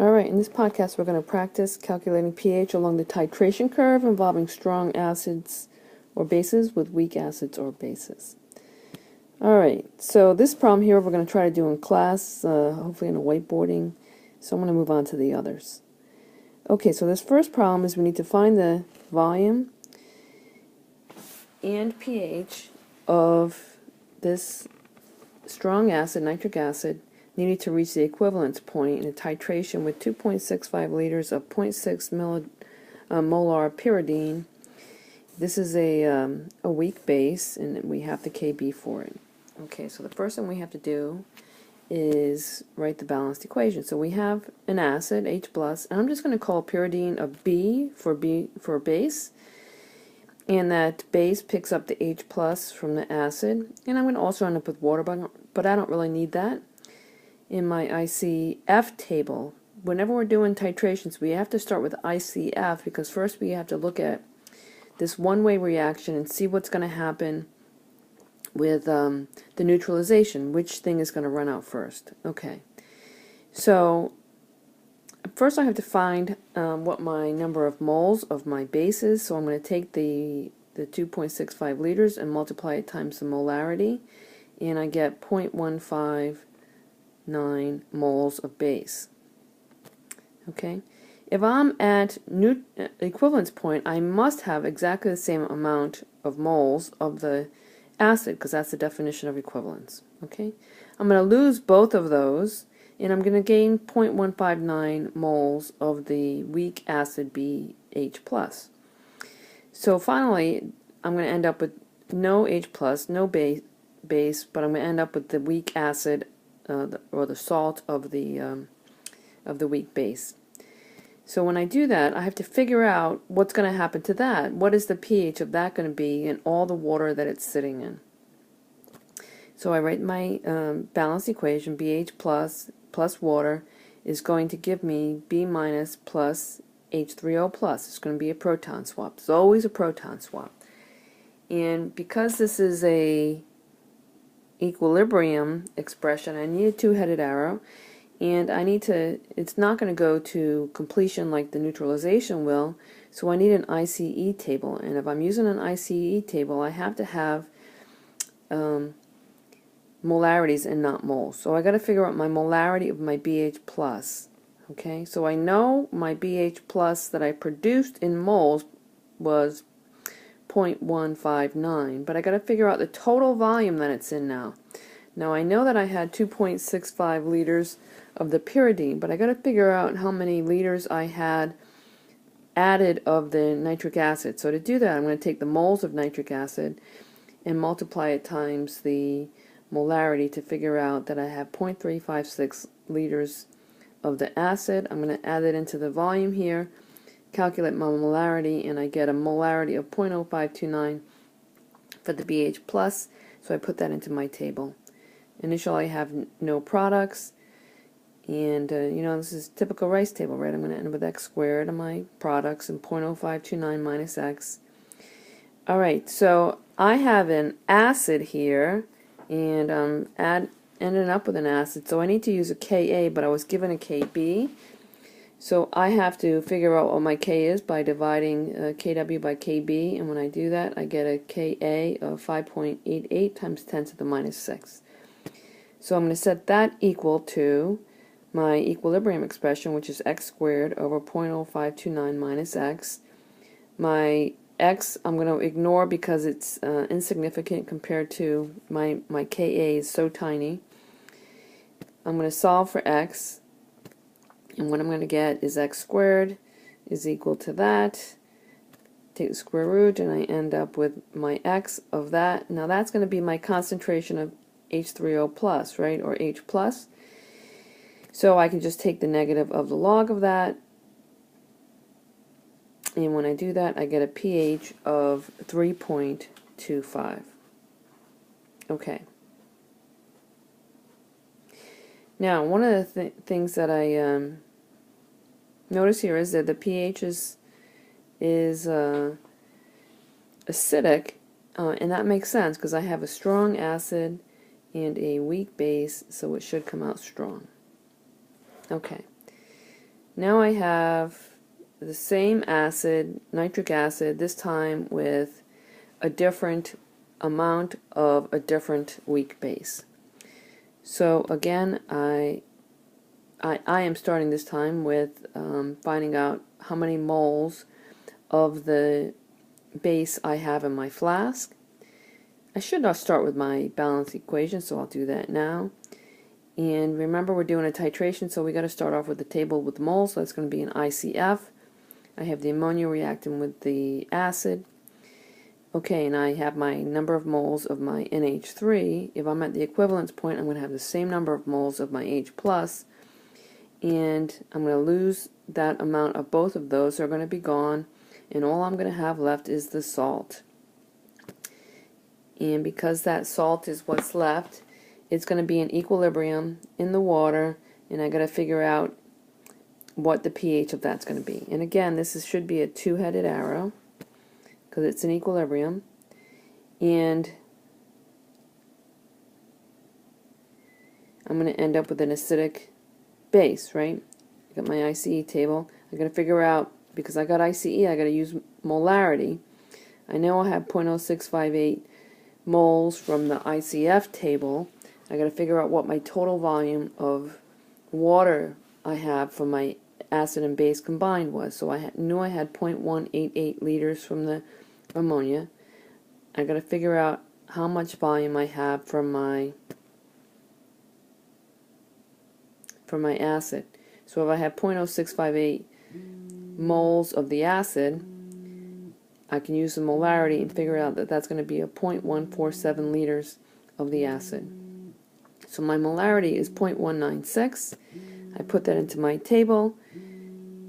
Alright, in this podcast we're going to practice calculating pH along the titration curve involving strong acids or bases with weak acids or bases. Alright, so this problem here we're going to try to do in class, hopefully in a whiteboarding, so I'm going to move on to the others. Okay, so this first problem is we need to find the volume and pH of this strong acid, nitric acid, needed to reach the equivalence point in a titration with 2.65 liters of 0.6 molar pyridine. This is a weak base, and we have the Kb for it. Okay, so the first thing we have to do is write the balanced equation. So we have an acid, H+, and I'm just going to call pyridine a B for base, and that base picks up the H+ from the acid, and I'm going to also end up with water, but I don't really need that. In my ICF table, whenever we're doing titrations, we have to start with ICF because first we have to look at this one-way reaction and see what's going to happen with the neutralization, which thing is going to run out first. Okay, so first I have to find what my number of moles of my base is, so I'm going to take the 2.65 liters and multiply it times the molarity, and I get 0.15 moles of base. Okay, if I'm at equivalence point, I must have exactly the same amount of moles of the acid because that's the definition of equivalence. Okay, I'm going to lose both of those, and I'm going to gain 0.159 moles of the weak acid BH+. So finally, I'm going to end up with no H+, no base, but I'm going to end up with the weak acid or the salt of the weak base. So when I do that, I have to figure out what's going to happen to that. What is the pH of that going to be in all the water that it's sitting in? So I write my balanced equation, BH plus water is going to give me B minus plus H3O plus. It's going to be a proton swap. It's always a proton swap. And because this is a equilibrium expression, I need a two-headed arrow, and I need to, it's not going to go to completion like the neutralization will, so I need an ICE table, and if I'm using an ICE table I have to have molarities and not moles. So I got to figure out my molarity of my BH+. Okay, so I know my BH+ that I produced in moles was 0.159, but I got to figure out the total volume that it's in now. Now I know that I had 2.65 liters of the pyridine, but I got to figure out how many liters I had added of the nitric acid. So to do that, I'm going to take the moles of nitric acid and multiply it times the molarity to figure out that I have 0.356 liters of the acid. I'm going to add it into the volume here, calculate my molarity, and I get a molarity of 0.0529 for the BH+, so I put that into my table. Initially I have no products, and you know, this is typical rice table, right? I'm going to end up with x squared on my products and 0.0529 minus x. Alright, so I have an acid here, and ended up with an acid, so I need to use a Ka, but I was given a Kb. So I have to figure out what my K is by dividing Kw by Kb, and when I do that I get a Ka of 5.88 times 10 to the minus 6. So I'm going to set that equal to my equilibrium expression, which is x squared over 0.0529 minus x. My x I'm going to ignore because it's insignificant compared to my Ka is so tiny. I'm going to solve for x, and what I'm going to get is x squared is equal to that. Take the square root, and I end up with my x of that. Now that's going to be my concentration of H3O plus, right, or H plus. So I can just take the negative of the log of that, and when I do that I get a pH of 3.25. Okay. Now one of the things that I notice here is that the pH is acidic, and that makes sense because I have a strong acid and a weak base, so it should come out strong. Okay, Now I have the same acid, nitric acid, this time with a different amount of a different weak base. So again, I am starting this time with finding out how many moles of the base I have in my flask. I should not start with my balance equation, so I'll do that now. And remember, we're doing a titration, so we got to start off with the table with moles. So that's going to be an ICF. I have the ammonia reacting with the acid. Okay, and I have my number of moles of my NH3. If I'm at the equivalence point, I'm going to have the same number of moles of my H+, and I'm going to lose that amount of both of those. They're going to be gone, and all I'm going to have left is the salt. And because that salt is what's left, it's going to be in equilibrium in the water, and I got to figure out what the pH of that's going to be. And again, should be a two-headed arrow because it's in equilibrium, and I'm going to end up with an acidic base, right? I got my ICE table. I got to figure out, because I got ICE, I got to use molarity. I know I have 0.0658 moles from the ICF table. I got to figure out what my total volume of water I have from my acid and base combined was. So I knew I had 0.188 liters from the ammonia. I got to figure out how much volume I have from my acid. So if I have 0.0658 moles of the acid, I can use the molarity and figure out that that's going to be a 0.147 liters of the acid. So my molarity is 0.196. I put that into my table,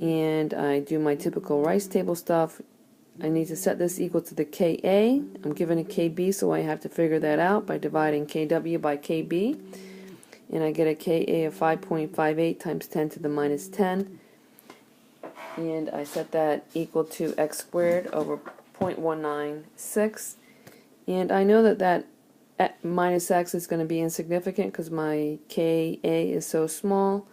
and I do my typical rice table stuff. I need to set this equal to the Ka. I'm given a Kb, so I have to figure that out by dividing Kw by Kb. And I get a Ka of 5.58 times 10 to the minus 10. And I set that equal to x squared over 0.196. And I know that minus x is going to be insignificant because my Ka is so small.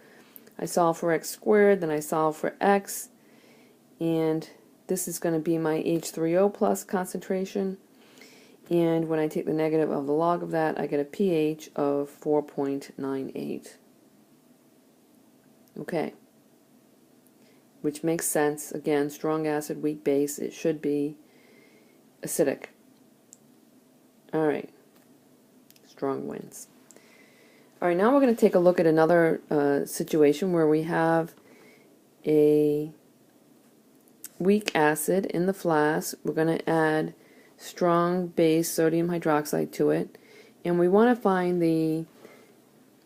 I solve for x squared, then I solve for x, and this is going to be my H3O plus concentration. And when I take the negative of the log of that, I get a pH of 4.98. Okay. Which makes sense. Again, strong acid, weak base. It should be acidic. Alright. Strong wins. Alright, now we're going to take a look at another situation where we have a weak acid in the flask. We're going to add strong base sodium hydroxide to it, and we want to find the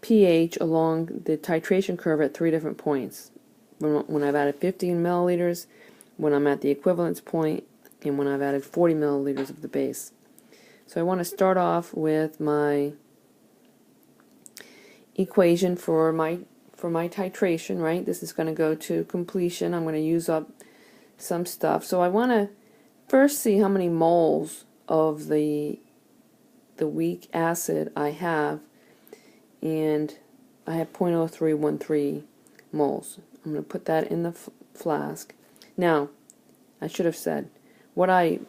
pH along the titration curve at three different points. When I've added 15 milliliters, when I'm at the equivalence point, and when I've added 40 milliliters of the base. So I want to start off with my equation for my titration, right? This is going to go to completion. I'm going to use up some stuff. So I want to first see how many moles of the weak acid I have, and I have 0.0313 moles. I'm going to put that in the flask. Now, I should have said, what I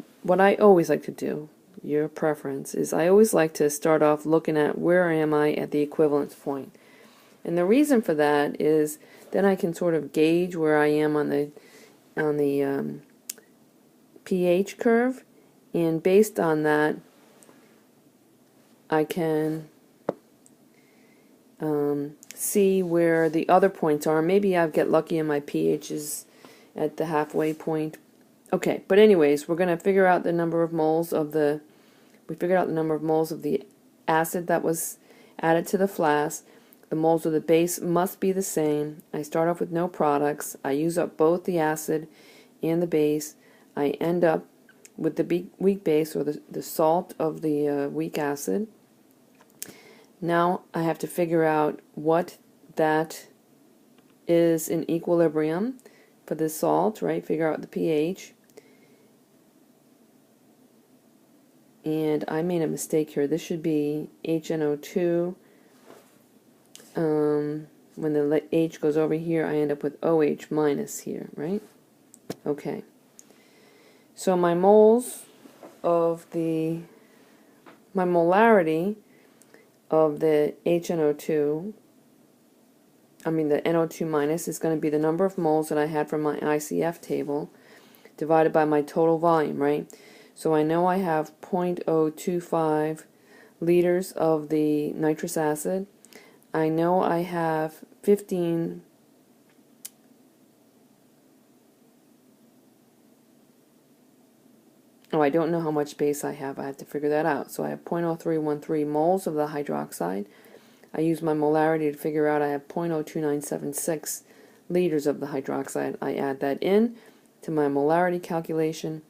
always like to do, your preference, is I always like to start off looking at where am I at the equivalence point. And the reason for that is then I can sort of gauge where I am on the pH curve, and based on that I can see where the other points are. Maybe I'll get lucky and my pH is at the halfway point. Okay, but anyways, we're going to figure out the number of moles of the acid that was added to the flask. The moles of the base must be the same. I start off with no products. I use up both the acid and the base. I end up with the weak base, or the salt of the weak acid. Now I have to figure out what that is in equilibrium for the salt, right? Figure out the pH. And I made a mistake here. This should be HNO2. when the H goes over here, I end up with OH minus here, right? Okay. So my moles of my molarity of the HNO2, the NO2 minus, is going to be the number of moles that I had from my ICF table divided by my total volume, right? So I know I have 0.025 liters of the nitrous acid. I know I have 15 Oh, I don't know how much base I have. I have to figure that out. So I have 0.0313 moles of the hydroxide. I use my molarity to figure out I have 0.02976 liters of the hydroxide. I add that in to my molarity calculation,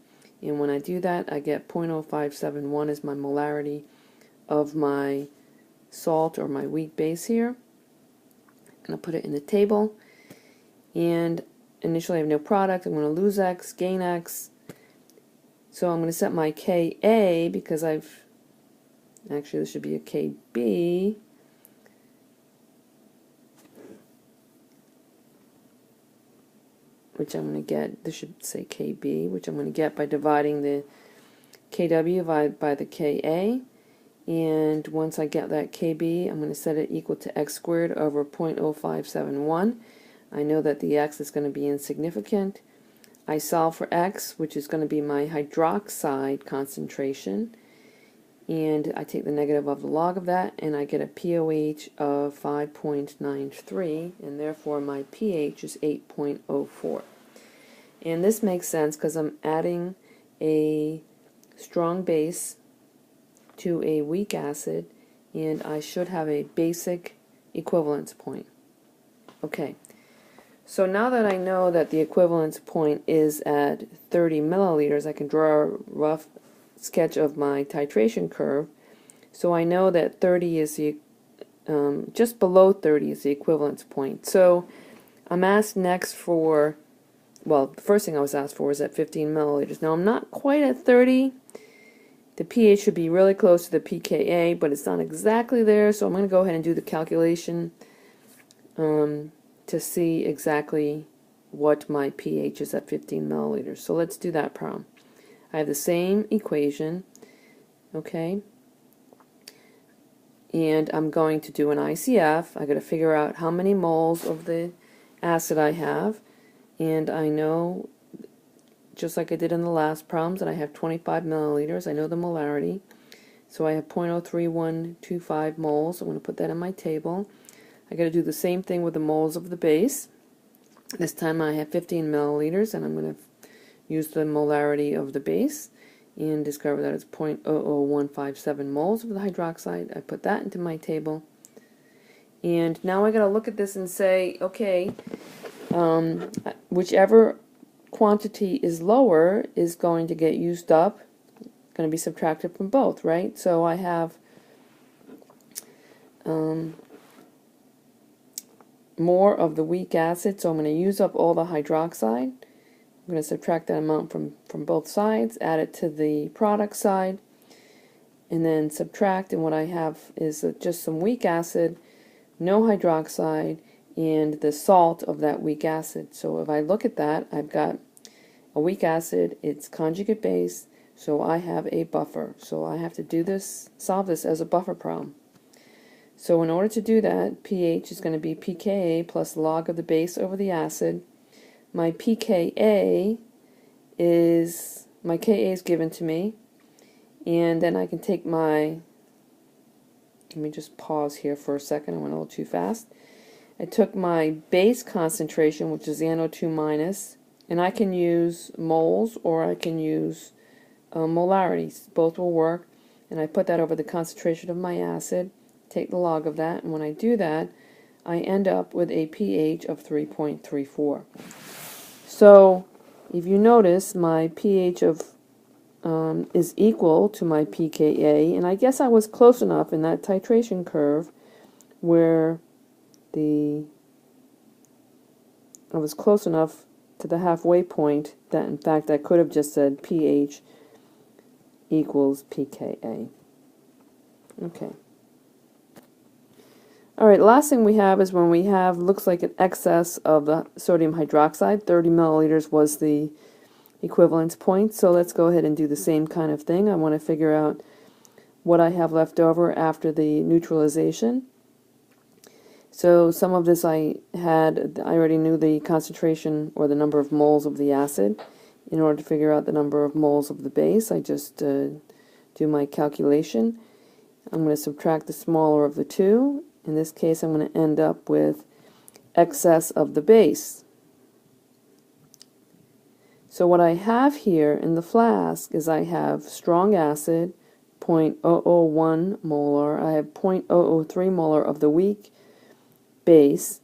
and when I do that, I get 0.0571 as my molarity of my salt or my weak base here. I'm going to put it in the table, and initially I have no product. I'm going to lose X, gain X. So I'm going to set my Ka, because actually this should be a Kb, which I'm going to get, this should say Kb, which I'm going to get by dividing the Kw by the Ka, and once I get that Kb, I'm going to set it equal to x squared over 0.0571. I know that the x is going to be insignificant. I solve for x, which is going to be my hydroxide concentration, and I take the negative of the log of that, and I get a pOH of 5.93, and therefore my pH is 8.04. And this makes sense because I'm adding a strong base to a weak acid, and I should have a basic equivalence point. Okay. So now that I know that the equivalence point is at 30 milliliters, I can draw a rough sketch of my titration curve. So I know that 30 is the, just below 30 is the equivalence point. So I'm asked next for, well, the first thing I was asked for was at 15 milliliters. Now I'm not quite at 30. The pH should be really close to the pKa, but it's not exactly there, so I'm going to go ahead and do the calculation to see exactly what my pH is at 15 milliliters. So let's do that problem. I have the same equation, okay, and I'm going to do an ICF. I got to figure out how many moles of the acid I have, and I know, just like I did in the last problems, that I have 25 milliliters. I know the molarity, so I have 0.03125 moles. I'm going to put that in my table. I got to do the same thing with the moles of the base. This time I have 15 milliliters, and I'm going to use the molarity of the base and discover that it's 0.00157 moles of the hydroxide. I put that into my table, and now I got to look at this and say, okay, whichever quantity is lower is going to get used up, going to be subtracted from both, right? So I have more of the weak acid, so I'm going to use up all the hydroxide. I'm going to subtract that amount from both sides, add it to the product side, and then subtract, and what I have is just some weak acid, no hydroxide, and the salt of that weak acid. So if I look at that, I've got a weak acid, its conjugate base, so I have a buffer. So I have to do this, solve this as a buffer problem. So in order to do that, pH is going to be pKa plus log of the base over the acid. My pKa is, my Ka is given to me, and then I can take my, let me just pause here for a second, I went a little too fast. I took my base concentration, which is the NO2 minus, and I can use moles or I can use molarities. Both will work, and I put that over the concentration of my acid, take the log of that, and when I do that, I end up with a pH of 3.34. So if you notice, my pH of is equal to my pKa, and I guess I was close enough in that titration curve where I was close enough to the halfway point that in fact I could have just said pH equals pKa. Okay. Alright, last thing we have is when we have, looks like an excess of the sodium hydroxide. 30 milliliters was the equivalence point, so let's go ahead and do the same kind of thing. I want to figure out what I have left over after the neutralization. So some of this I already knew the concentration or the number of moles of the acid. In order to figure out the number of moles of the base, I just do my calculation. I'm going to subtract the smaller of the two. In this case, I'm going to end up with excess of the base. So what I have here in the flask is I have strong acid, 0.001 molar. I have 0.003 molar of the weak base.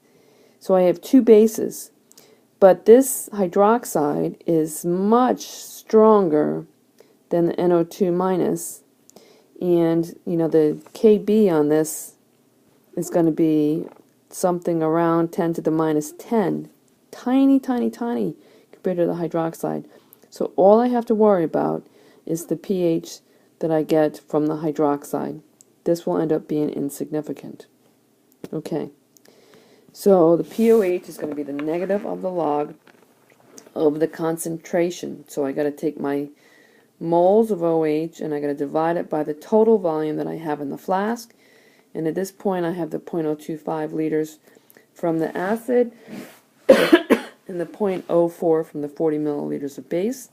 So I have two bases. But this hydroxide is much stronger than the NO2 minus. And, you know, the Kb on this is going to be something around 10 to the minus 10. Tiny, tiny, tiny compared to the hydroxide. So all I have to worry about is the pH that I get from the hydroxide. This will end up being insignificant. Okay. So the pOH is going to be the negative of the log of the concentration. So I got to take my moles of OH and I got to divide it by the total volume that I have in the flask. And at this point I have the 0.025 liters from the acid and the 0.04 from the 40 milliliters of base.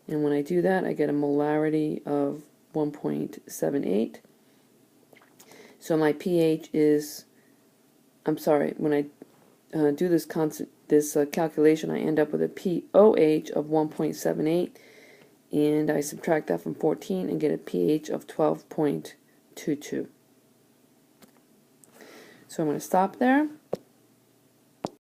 And when I do that, I get a molarity of 1.78. So my pH is, I'm sorry, when I do this calculation, I end up with a pOH of 1.78, and I subtract that from 14 and get a pH of 12.22. So I'm going to stop there.